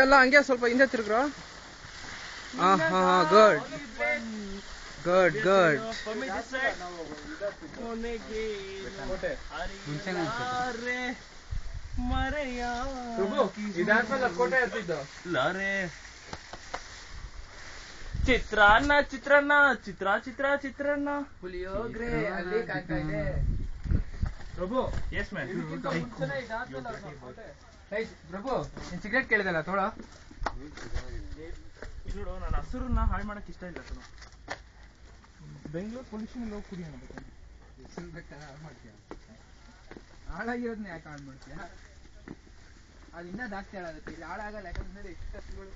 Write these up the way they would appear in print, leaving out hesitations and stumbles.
ಎಲ್ಲ ಹಂಗೆ ಸ್ವಲ್ಪ ಹಿಂದೆ ತಿರುಗ್ರೋ. Good good good. ಚಿತ್ರಾನ್ನ ಚಿತ್ರಾನ್ನ ಚಿತ್ರಾನ್ನ ಪುಳಿಯೋಗ್ರೆ ಅಲ್ಲಿ ಕಾಯ್ತಾ ಇದೆ. ಪ್ರಭು ಎಸ್ ಮ್ಯಾನ್. ಪ್ರಭು ನೀನ್ ಸಿಗರೇಟ್ ಕೇಳಿದಲ್ಲ ತೋಳ. ನೋಡು, ನಾನು ಹಸುರನ್ನ ಹಾಳು ಮಾಡಕ್ ಇಷ್ಟ ಇಲ್ಲ ಕಣ. ಬೆಂಗಳೂರು ಪೊಲ್ಯೂಷನ್ ಹೋಗಿ ಕುಡಿಯೋಣ ಹಾಳಾಗಿರೋದನ್ನ ಯಾಕೆ ಹಾಳು ಮಾಡ್ತೀಯ? ಅದು ಇನ್ನೂ ಜಾಸ್ತಿ ಹಾಳಾಗುತ್ತೆ. ಇಲ್ಲಿ ಹಾಳಾಗಲ್ಲ, ಯಾಕಂದ್ರೆ ನೋಡಿ ಎಷ್ಟು ಹಸುಗಳು.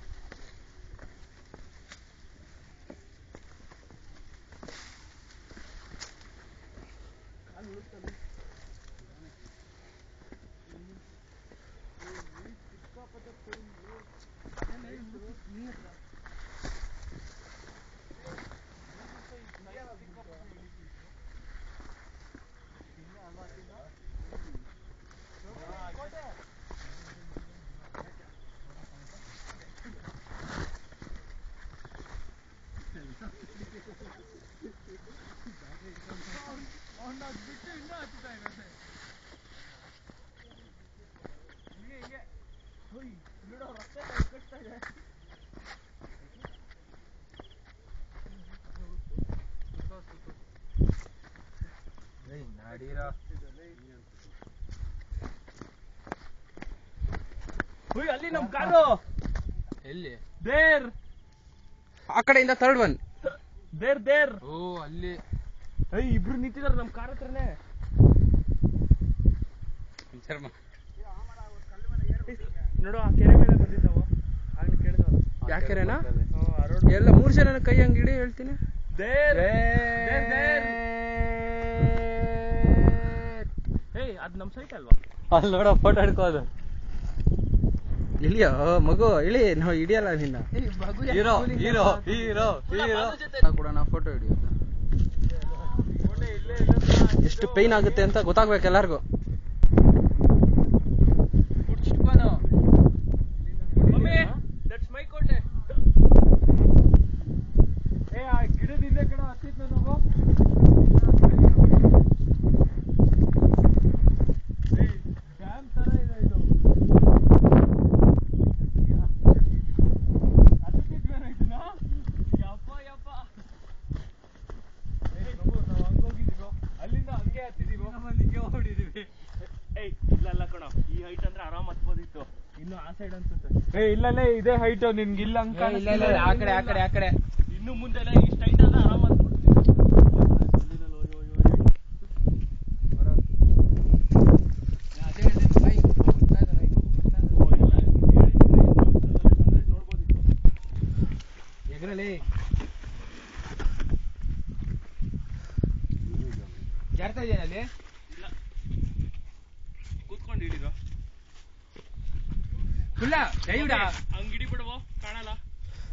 ಅಲ್ಲಿ ನಮ್ ಕಾರು ಎಲ್ಲಿ? ದೇರ್ ಆ ಕಡೆಯಿಂದ ಥರ್ಡ್ ಒನ್. ದೇರ್ ಓ ಅಲ್ಲಿ ಇಬ್ರು ನಿಂತಿದಾರೆ ನಮ್ ಕಾರ್ ಹತ್ರನೇ. ನೋಡು, ಆ ಕೆರೆ ಮೇಲೆ ಬಂದಿದ್ದಾವ. ಆಗ ಕೇಳಿದವ ಯಾವ ಕೆರೆನಾ? ಎಲ್ಲ 3 ಜನ ಕೈ ಹಂಗಿಡಿ ಹೇಳ್ತೀನಿ. ಅದ್ ನಮ್ ಸೈಟ್ ಅಲ್ವಾ? ಅಲ್ಲಿ ನೋಡೋ ಫೋಟೋ ಹಿಡ್ಕೋದು. ಇಳಿಯೋ ಮಗು, ಇಳಿ. ನಾವು ಹಿಡಿಯಲ್ಲ ನಿನ್ನ. ಹೀರೋ ಹೀರೋ ಹೀರೋ ಹೀರೋ ಕೂಡ ನಾವು ಫೋಟೋ ಹಿಡಿಯೋದು. ಎಷ್ಟು ಪೈನ್ ಆಗುತ್ತೆ ಅಂತ ಗೊತ್ತಾಗ್ಬೇಕು ಎಲ್ಲಾರ್ಗು. ಗಿಡದಿಂದ ಕಡೆ ಹತ್ತಿತ್ತು ನಾವು. ಡ್ಯಾಮ್ ತರ ಇದೆ ಇದು. ಅಲ್ಲಿಂದ ಹಂಗೆ ಹತ್ತಿದೀವಿ, ಹಿಂಗೆ ಹೊಡಿದೀವಿ. ಇಲ್ಲ ಕಣ, ಈ ಹೈಟ್ ಅಂದ್ರೆ ಆರಾಮ್ ಹತ್ಬೋದಿತ್ತು. ಇನ್ನು ಆ ಸೈಡ್ ಅನ್ಸುತ್ತೆ. ಇಲ್ಲ ಇದೇ ಹೈಟ್ ನಿನ್ಗೆ. ಇಲ್ಲ ಅಂಕ ಆ ಕಡೆ ಇನ್ನು ಮುಂದೆ ಇಷ್ಟ ಹೈಟ್ ಅಂದ್ರೆ ಆರಾಮ್ ಹತ್ಬೋದು. ಜಾರ್ತಾ ಇದೆಯಲ್ಲಿ ಇಲ್ಲ, ಕೂತ್ಕೊಂಡು ಹಿಡಿದ ಫುಲ್ಲ ದಯವಿಡ ಹಂಗ್ ಹಿಡಿ ಬಿಡುವ. ಕಾಣಲ್ಲ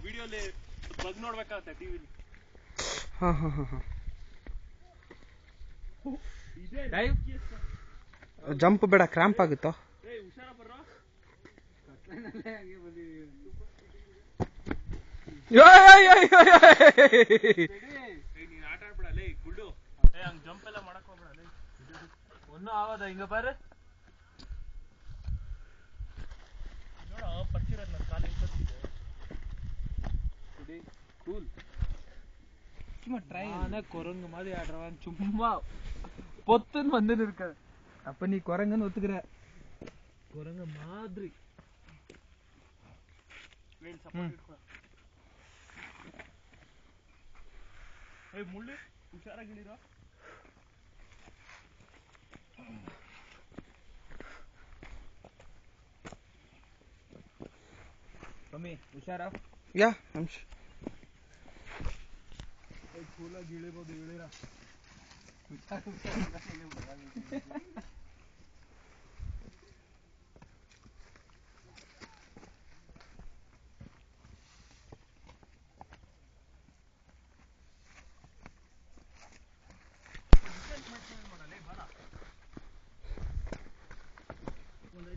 ವಿಡಿಯೋಲಿ, ಬಗ್ ನೋಡ್ಬೇಕಾಗತ್ತೆ ಟಿವಿಲಿ. ಜಂಪ್ ಬೇಡ, ಕ್ರಾಂಪ್ ಆಗುತ್ತೋ. ಹುಷಾರ ಬರ್ರೋ. ನೀನ್ ಆಟ ಆಡ್ಬಿಡಲ್ಲ ಗುಡ್ಡು. ಹಂಗ್ ಜಂಪ್ ಎಲ್ಲ ಮಾಡಕ್ ಹೋಗ್ಬಿಡಲ್ಲ. ಒನ್ನೂ ಆಗೋದ ಹಿಂಗ ಬಾರ. ನೋಡ ಪಚ್ಚಿರೋದ್ ನನ್ನ ಕಾಲ ಇಪ್ಪತ್ತಿದೆ. ಕೂಲ್ சும்மா ட்ரை. நானே குரங்கு மாதிரி ஆடுறவன், சும்மா பொத்துன்னு வந்து இருக்க. அப்ப நீ குரங்குன்னு ஒத்துக்கிற? குரங்கு மாதிரி. ಮುಳ್ಳು ಹುಷಾರಾಗಿಳಿರೋ. ಕಮ್ಮಿ ಹುಷಾರ. ಯಾ ಅಂಶ ಕೂಲಾಗಿ ಇಳಿಬೋದು. ಇಳಿರ ಒಂದು 5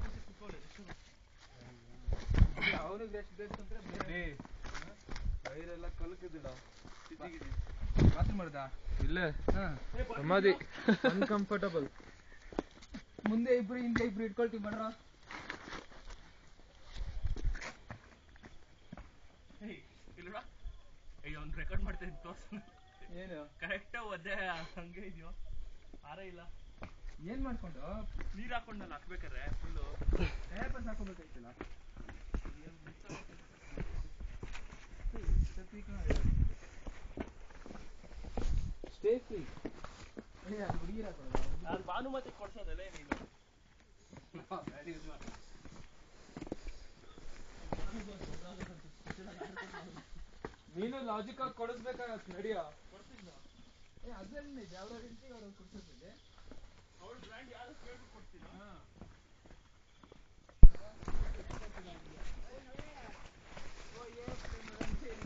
ನಿಮಿಷ ಕುತ್ಕೊಳ್ಳಿ. ಅವನಿಗೆ ರೆಸ್ಟ್ ಬೇಕು ಅಂದ್ರೆ ವೈರೆಲ್ಲ ಕಲಕಿದಿಡ ಬಾತ್ರೂಮ್ ಮಾಡ್ದ ಇಲ್ಲೇ ಸಮಾಧಿ ಅನ್ಕಂಫರ್ಟಬಲ್. ಮುಂದೆ ಇಬ್ರು ಹಿಂದೆ ಇಬ್ರು ಇಟ್ಕೊಳ್ತೀವಿ ಮಾಡ್ರ. ಅವ್ನು ರೆಕಾರ್ಡ್ ಮಾಡ್ತಾ ಇದ್ದು ತೋರ್ಸು. ಏನು ಕರೆಕ್ಟ್ ಒದ್ದೆ ಹಂಗೆ ಇದೆಯೋ ಆರ ಇಲ್ಲ. ಏನ್ ಮಾಡ್ಕೊಂಡು ನೀರ್ ಹಾಕೊಂಡಲ್ಲ ಹಾಕ್ಬೇಕಾರೆ ಫುಲ್ಲು ಪೇಪರ್ಸ್ ಹಾಕೋಬೇಕಾಯ್ತಲ್ಲ. ಸ್ಟೇಫಿ ಅದು ಹುಡುಗಿರ ಹಾಕೊಳ್ಳೋದು. ನಾನು ಭಾನುಮತಿ ಕೊಡ್ಸೋದಲ್ಲೇ ನೀನು. ನೀನು ಲಾಜಿಕ್ ಆಗಿ ಕೊಡಿಸ್ಬೇಕಾಗತ್ತೆ ನಡಿಯೋ. ಅದ್ರಲ್ಲಿ ಅವ್ರ ರೀತಿ ಅವ್ರು ಕೊಡ್ಸೋದಿದೆ. ಅವಳ ಬ್ರ್ಯಾಂಡ್ ಯಾರು ಕೇಳ್ಬಿಟ್ಟು ಕೊಡ್ತೀರಾ?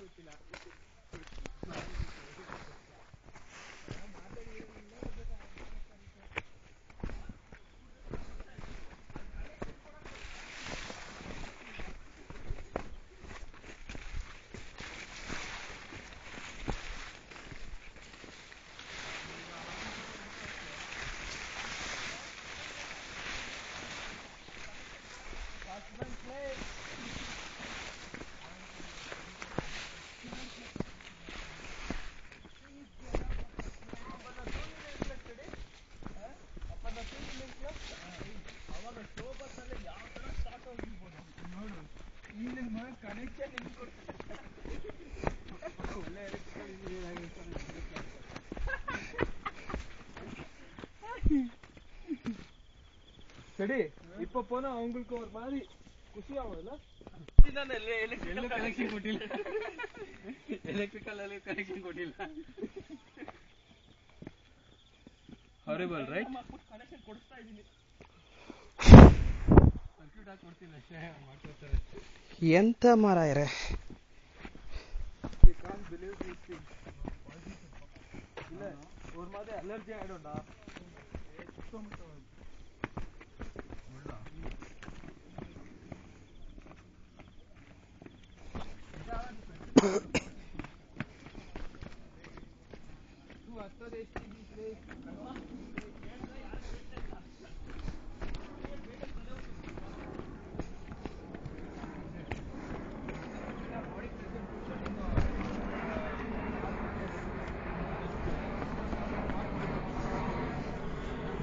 ಗೊತ್ತಿಲ್ಲ. ಕನೆಕ್ಷನ್ ಒಳ್ಳೆ ಎಲೆಕ್ಟ್ರಿಕಲ್ ಇಂಜಿನಿಯರ್ ಆಗಿರ್ತಾನೆ. சரி இப்ப போனா அவங்களுக்கு ஒரு மாதிரி குஷி ஆகும்ல. ಎಲ್ಲೂ ಕನೆಕ್ಷನ್ ಕೊಟ್ಟಿಲ್ಲ. ಎಲೆಕ್ಟ್ರಿಕಲ್ ಅಲ್ಲಿ ಕನೆಕ್ಷನ್ ಕೊಟ್ಟಿಲ್ಲ. Horrible right. ಕನೆಕ್ಷನ್ ಕೊಡ್ತಾ ಇದೀನಿ. ಸರ್ಕ್ಯೂಟ್ ಹಾಕಿ ಕೊಡ್ತೀನಿ ಅಷ್ಟೇ ಮಾಡ್ಕೊಡ್ತಾರೆ. ಎಂತ ಮಾರಾಯರೆ இல்ல ஒரு மாதிரி அலர்ஜி ஆயிடும்டா.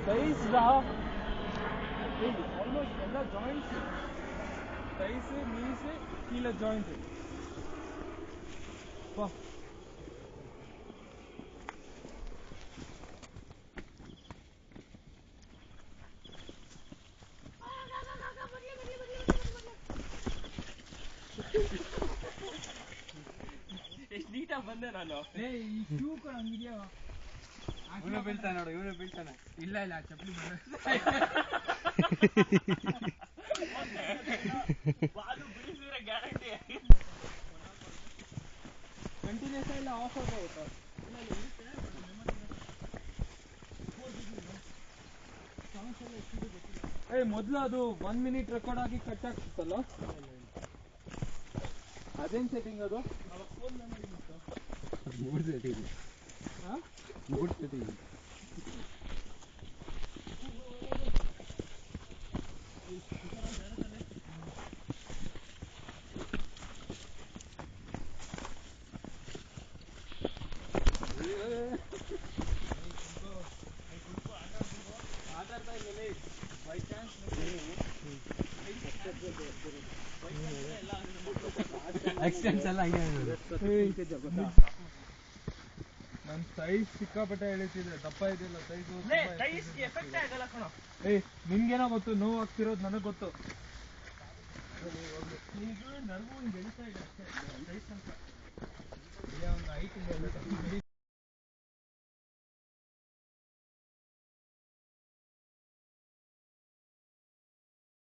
Thighs almost ಎಲ್ಲ ಜಾಯಿಂಟ್ಸ್. Thighs, knees, ಕೀಲ ಜಾಯಿಂಟ್. ಎಷ್ಟು ನೀಟಾಗಿ ಬಂದೆ ನಾನು. ಈ ಶೂ ಕೂಡ ಹಂಗಿದ್ಯಾ? ಇವನು ಬೀಳ್ತಾನೆ ನೋಡು, ಇವನು ಬೀಳ್ತಾನೆ. ಇಲ್ಲ ಇಲ್ಲ ಚಪ್ಪಲಿ ಗ್ಯಾರಂಟಿ. ಕಂಟಿನ್ಯೂಸ್ ಎಲ್ಲ ಆಫ್ ಆಗೋಗುತ್ತಾ? ಮೊದಲು ಅದು 1 minute ರೆಕಾರ್ಡ್ ಆಗಿ ಕಟ್ ಆಗ್ತಿತ್ತಲ್ಲ, ಅದೇನ್ ಸೆಟ್ಟಿಂಗ್ ಅದು? ಫೋನ್ ಮೆಮೊರಿ ಇತ್ತು. Mood setting. Mood setting. ಆಧಾರ್ತಾ ಇಲ್ಲ ಬೈ ಚಾನ್ಸ್ ಆಕ್ಸಿಡೆಂಟ್ಸ್ ಎಲ್ಲ ಹಂಗೆ. ನನ್ನ ಸೈಜ್ ಸಿಕ್ಕಾಪಟ್ಟೆ ಎಳಿತಿದೆ, ದಪ್ಪ ಇದೆಯಲ್ಲ ಸೈಜು. ನಿಮ್ಗೇನೋ ಗೊತ್ತು, ನೋವು ಆಗ್ತಿರೋದು ನನಗೆ ಗೊತ್ತು. ನನಗೂ ಹಿಂಗೆ ಎಳಿತಾ ಇದೆ ಅಷ್ಟೇ. ಸೈಜ್ ಅಂತ ಒಂದು ಹೈಟ್ ಇದೆ.